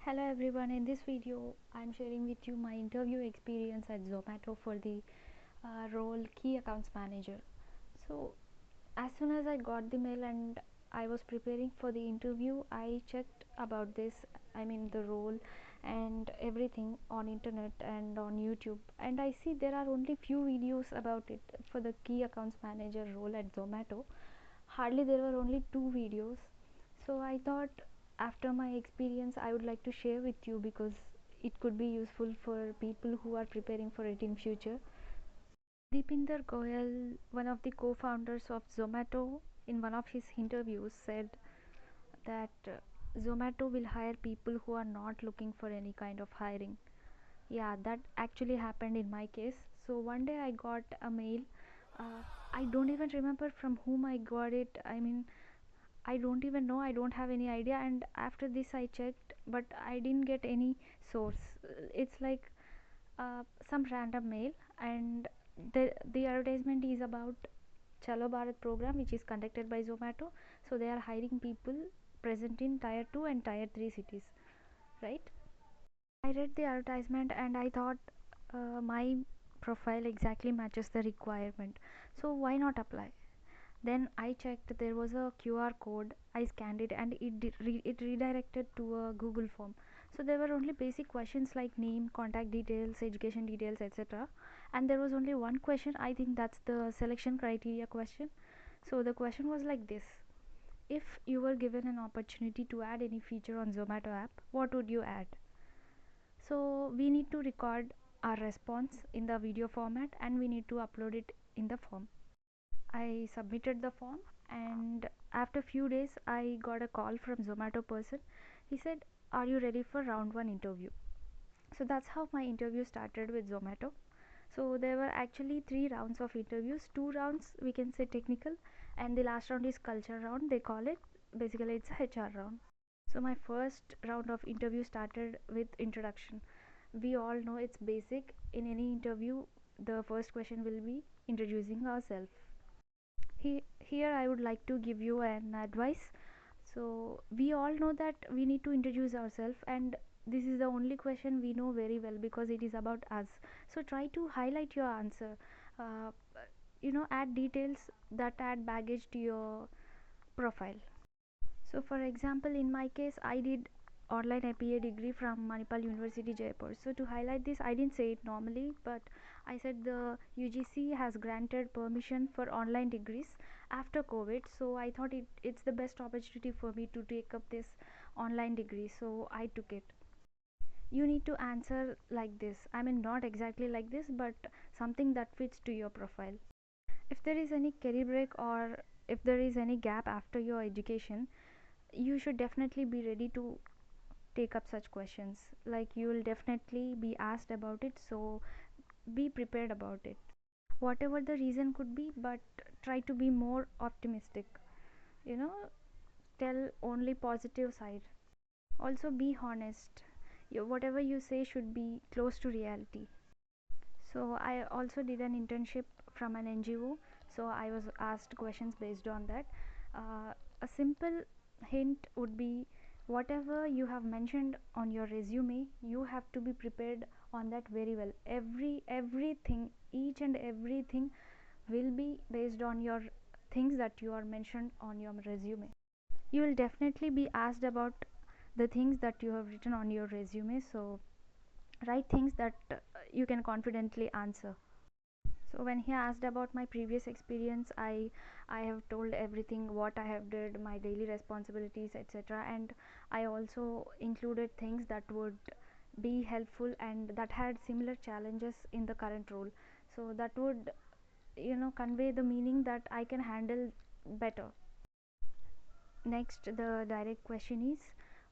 Hello everyone, in this video I'm sharing with you my interview experience at Zomato for the role Key Accounts Manager. So as soon as I got the mail and I was preparing for the interview, I checked about this, I mean the role and everything on internet and on YouTube, and I see there are only few videos about it for the Key Accounts Manager role at Zomato. Hardly there were only two videos. So I thought after my experience I would like to share with you because it could be useful for people who are preparing for it in future. Deepinder Goyal, one of the co-founders of Zomato, in one of his interviews said that Zomato will hire people who are not looking for any kind of hiring. Yeah, that actually happened in my case. So one day I got a mail. uh, I don't even remember from whom I got it. I mean, I don't even know, I don't have any idea, and after this I checked but I didn't get any source. It's like some random mail, and the advertisement is about Chalo Bharat program which is conducted by Zomato. So they are hiring people present in tier 2 and tier 3 cities, right? I read the advertisement and I thought my profile exactly matches the requirement, so why not apply? Then I checked, there was a QR code. I scanned it and it redirected to a Google form. So there were only basic questions like name, contact details, education details, etc. And there was only one question. I think that's the selection criteria question. So the question was like this: if you were given an opportunity to add any feature on Zomato app, what would you add? So we need to record our response in the video format and we need to upload it in the form. I submitted the form, and after few days I got a call from Zomato person. He said, "Are you ready for round 1 interview?" So that's how my interview started with Zomato. So there were actually 3 rounds of interviews. 2 rounds we can say technical, and the last round is culture round they call it. Basically it's a HR round. So my first round of interview started with introduction. We all know it's basic in any interview. The first question will be introducing ourselves. Here I would like to give you an advice. So we all know that we need to introduce ourselves, and this is the only question we know very well because it is about us. So try to highlight your answer. uh, Add details that add baggage to your profile. So for example, in my case I did online APA degree from Manipal University, Jaipur. So to highlight this, I didn't say it normally, but I said the UGC has granted permission for online degrees after COVID. So I thought it's the best opportunity for me to take up this online degree, so I took it. You need to answer like this. I mean, not exactly like this, but something that fits to your profile. If there is any career break or if there is any gap after your education, you should definitely be ready to take up such questions. Like, you will definitely be asked about it, so be prepared about it. Whatever the reason could be, but try to be more optimistic. You know, tell only positive side. Also be honest. Whatever you say should be close to reality. So I also did an internship from an NGO, so I was asked questions based on that. A simple hint would be, whatever you have mentioned on your resume, you have to be prepared on that very well. Everything, each and everything will be based on your things that you are mentioned on your resume. You will definitely be asked about the things that you have written on your resume, so write things that you can confidently answer. So when he asked about my previous experience, I have told everything what I have did, my daily responsibilities, etc. And I also included things that would be helpful and that had similar challenges in the current role, so that would convey the meaning that I can handle better. Next, the direct question is,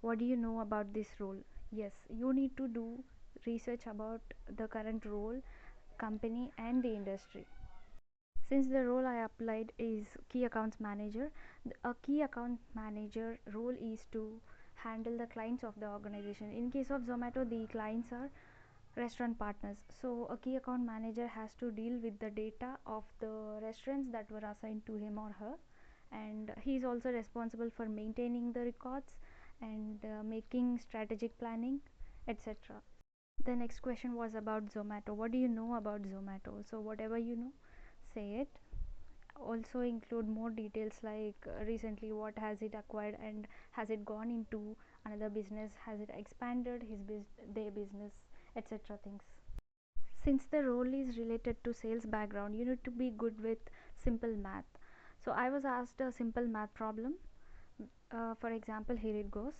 what do you know about this role? Yes, you need to do research about the current role, company, and the industry. Since the role I applied is key accounts manager, a key account manager role is to handle the clients of the organization. In case of Zomato, the clients are restaurant partners. So a key account manager has to deal with the data of the restaurants that were assigned to him or her, and he is also responsible for maintaining the records and making strategic planning, etc. The next question was about Zomato. What do you know about Zomato? So, whatever you know, say it. Also, include more details like recently what has it acquired and has it gone into another business, has it expanded their business, etc. things. Since the role is related to sales background, you need to be good with simple math. So, I was asked a simple math problem. For example, here it goes.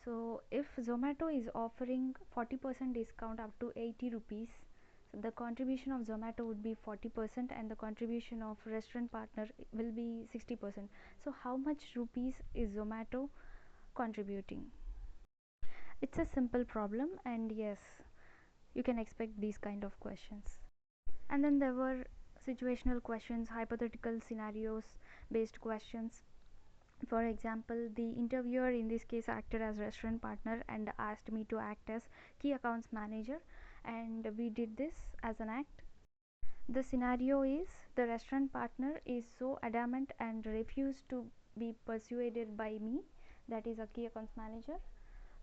So if Zomato is offering 40% discount up to 80 rupees, so the contribution of Zomato would be 40% and the contribution of restaurant partner will be 60%. So how much rupees is Zomato contributing? It's a simple problem, and yes, you can expect these kind of questions. And then there were situational questions, hypothetical scenarios based questions. For example, the interviewer in this case acted as restaurant partner and asked me to act as key accounts manager, and we did this as an act. The scenario is the restaurant partner is so adamant and refused to be persuaded by me, that is a key accounts manager,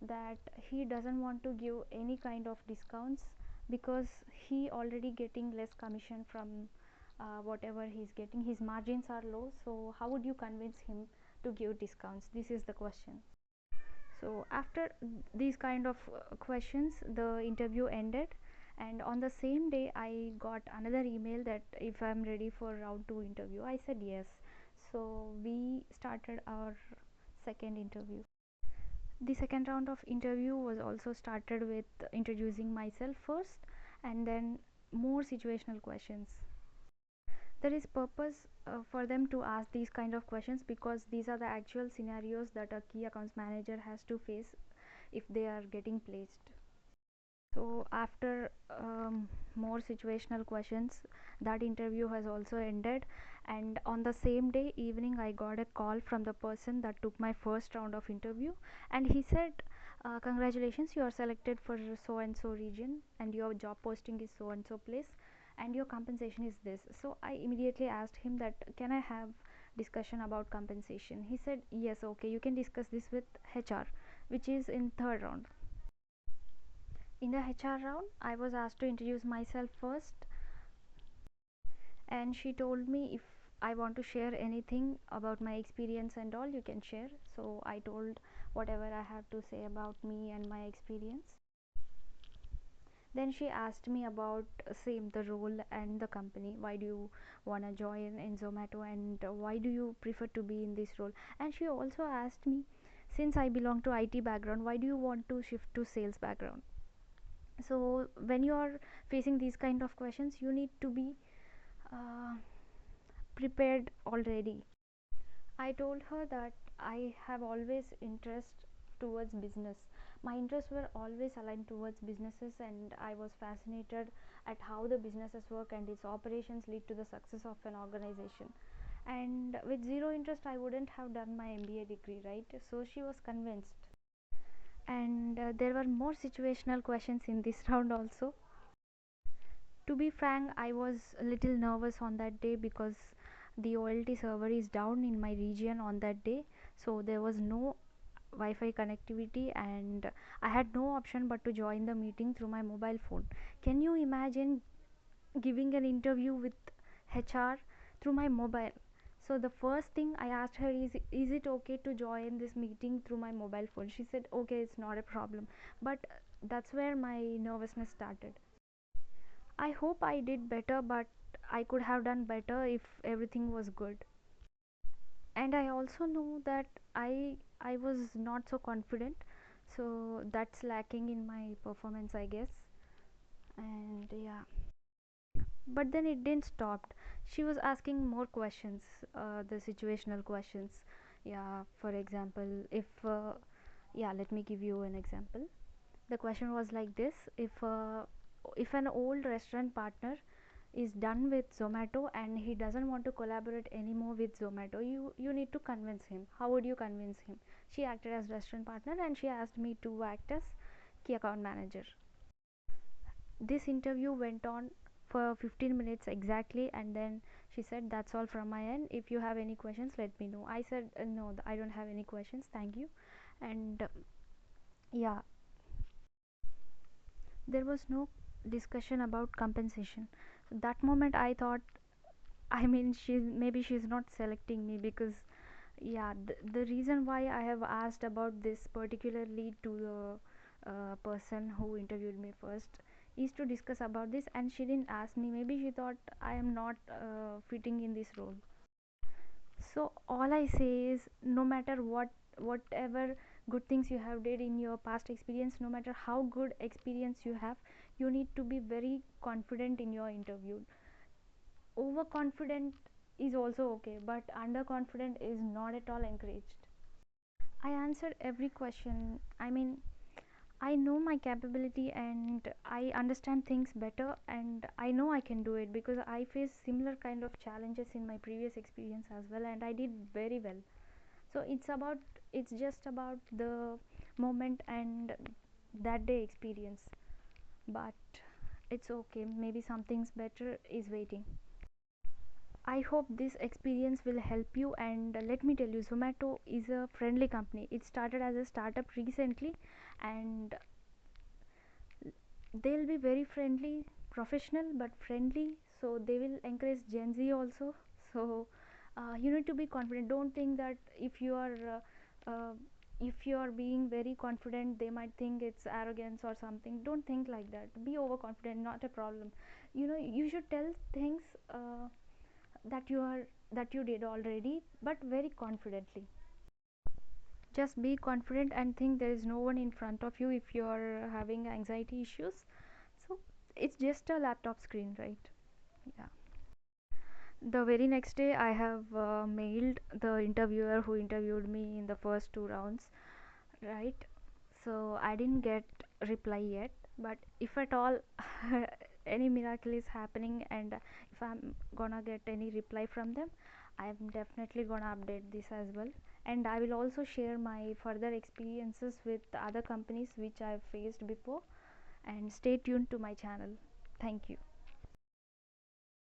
that he doesn't want to give any kind of discounts because he already getting less commission from whatever he's getting. His margins are low, so how would you convince him to give discounts? This is the question. So after these kind of questions, the interview ended, and on the same day I got another email that if I'm ready for round 2 interview. I said yes. So we started our second interview. The second round of interview was also started with introducing myself first, and then more situational questions. There is purpose for them to ask these kind of questions because these are the actual scenarios that a key accounts manager has to face if they are getting placed. So after more situational questions, that interview has also ended, and on the same day evening I got a call from the person that took my first round of interview, and he said, congratulations, you are selected for so and so region and your job posting is so and so place and your compensation is this. So I immediately asked him that can I have discussion about compensation. He said yes, okay, you can discuss this with HR, which is in third round. In the HR round, I was asked to introduce myself first, and she told me if I want to share anything about my experience and all, you can share. So I told whatever I have to say about me and my experience. Then she asked me about same the role and the company. Why do you want to join in Zomato, and why do you prefer to be in this role? And she also asked me, since I belong to IT background, why do you want to shift to sales background? So when you are facing these kind of questions, you need to be uh, prepared already. I told her that I have always interest towards business. My interests were always aligned towards businesses, and I was fascinated at how the businesses work and its operations lead to the success of an organization. And with zero interest, I wouldn't have done my MBA degree, right? So she was convinced. And there were more situational questions in this round also. To be frank, I was a little nervous on that day because the OLT server is down in my region on that day, so there was no Wi-Fi connectivity, and I had no option but to join the meeting through my mobile phone. Can you imagine giving an interview with HR through my mobile? So the first thing I asked her is it okay to join this meeting through my mobile phone? She said okay, it's not a problem. But that's where my nervousness started. I hope I did better, but I could have done better if everything was good. And I also know that I was not so confident, so that's lacking in my performance, I guess. And yeah, but then it didn't stop. She was asking more questions, the situational questions. Yeah, for example, if yeah, let me give you an example. The question was like this: if an old restaurant partner is done with Zomato and he doesn't want to collaborate anymore with Zomato, you need to convince him. How would you convince him? She acted as restaurant partner and she asked me to act as key account manager. This interview went on for 15 minutes exactly, and then she said that's all from my end. If you have any questions, let me know. I said no, I don't have any questions, thank you. And yeah, there was no discussion about compensation. So that moment I thought, I mean, she's not selecting me because yeah, the reason why I have asked about this particularly to the person who interviewed me first is to discuss about this, and she didn't ask me. Maybe she thought I am not fitting in this role. So all I say is, no matter whatever good things you have did in your past experience, no matter how good experience you have, you need to be very confident in your interview. Overconfident is also okay, but underconfident is not at all encouraged. I answered every question. I mean, I know my capability and I understand things better, and I know I can do it because I faced similar kind of challenges in my previous experience as well, and I did very well. So it's just about the moment and that day experience. But it's okay. Maybe something's better is waiting. I hope this experience will help you, and let me tell you, Zomato is a friendly company. It started as a startup recently, and they'll be very friendly, professional but friendly. So they will encourage Gen Z also. So you need to be confident. Don't think that if you are being very confident, they might think it's arrogance or something. Don't think like that. Be overconfident, not a problem. You should tell things that you did already, but very confidently. Just be confident and think there is no one in front of you if you are having anxiety issues. So it's just a laptop screen, right? Yeah. The very next day I have mailed the interviewer who interviewed me in the first two rounds, right? So I didn't get reply yet, but if at all any miracle is happening and if I'm gonna get any reply from them, I'm definitely gonna update this as well. And I will also share my further experiences with other companies which I've faced before. And stay tuned to my channel. Thank you.